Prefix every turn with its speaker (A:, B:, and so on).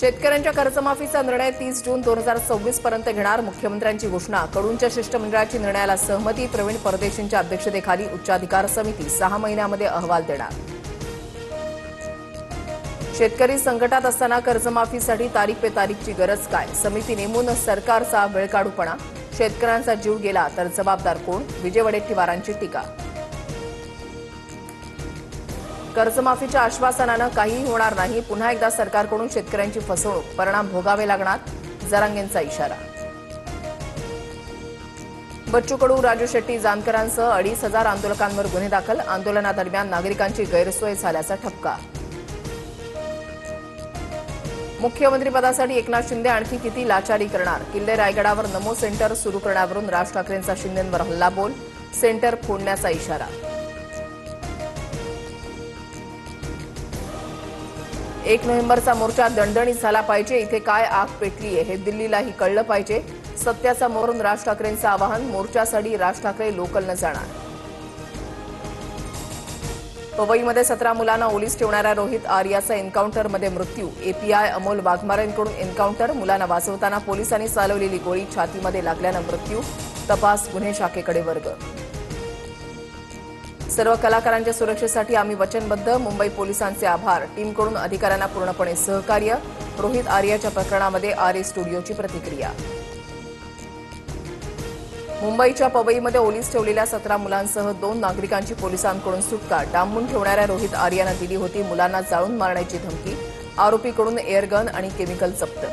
A: शेतकऱ्यांच्या कर्जमाफीचा निर्णय 30 जून 2026 पर्यंत घेणार मुख्यमंत्र्यांची घोषणा। कडूंच्या शिष्टमंडळाची निर्णयाला सहमती। प्रवीण परदेशींच्या अध्यक्षतेखाली उच्चाधिकार समिती 6 महिन्यांमध्ये अहवाल देणार। शेतकरी संकटात असताना कर्जमाफीसाठी तारीख पे तारीखची गरज काय? समिती नेमून सरकारचा वेळकाढूपणा। शेतकऱ्यांचा जीव गेला तर जबाबदार कोण? विजय वडेट्टीवारांची टीका। कर्जमाफीच्या आश्वासनानं काहीही होणार नाही। पुन्हा एकदा सरकारकडून शेतकऱ्यांची फसवणूक, परिणाम भोगावे लागणार। जरांगेंचा इशारा। बच्चू कडू, राजू शेट्टी, जानकरांसह 2,500 आंदोलकांवर गुन्हे दाखल। आंदोलनादरम्यान नागरिकांची गैरसोय झाल्याचा ठपका। मुख्यमंत्रीपदासाठी एकनाथ शिंदे आणखी किती लाचारी करणार? किल्ले रायगडावर नमो सेंटर सुरू करण्यावरून राज ठाकरेंचा शिंदेंवर हल्लाबोल। सेंटर फोडण्याचा इशारा। 1 नोव्हेंबरचा मोर्चा दणदणीत झाला पाहिजे। इथे काय आग पेटलीये हे दिल्लीलाही कळलं पाहिजे। सत्याचा मोहरून राज ठाकरेंचं आवाहन। मोर्चासाठी राज ठाकरे लोकलनं जाणार। पवईमध्ये 17 मुलांना ओलीस ठेवणाऱ्या रोहित आर्याचा एन्काउंटरमध्ये मृत्यू। एपीआय अमोल वाघमारेंकडून एन्काउंटर। मुलांना वाचवताना पोलिसांनी चालवलेली गोळी छातीमध्ये लागल्यानं मृत्यू। तपास गुन्हे शाखेकडे वर्ग। सर्व कलाकारांच्या सुरक्षेसाठी आम्ही वचनबद्ध। मुंबई पोलिसांचे आभार। टीमकडून अधिकाऱ्यांना पूर्णपणे सहकार्य। रोहित आर्याच्या प्रकरणामध्ये आरे स्टुडिओची प्रतिक्रिया। मुंबईच्या पवईमध्ये ओलीस ठेवलेल्या 17 मुलांसह 2 नागरिकांची पोलिसांकडून सुटका। डांबून ठेवणाऱ्या रोहित आर्यानं दिली होती मुलांना जाळून मारण्याची धमकी। आरोपीकडून एअरगन आणि केमिकल जप्त।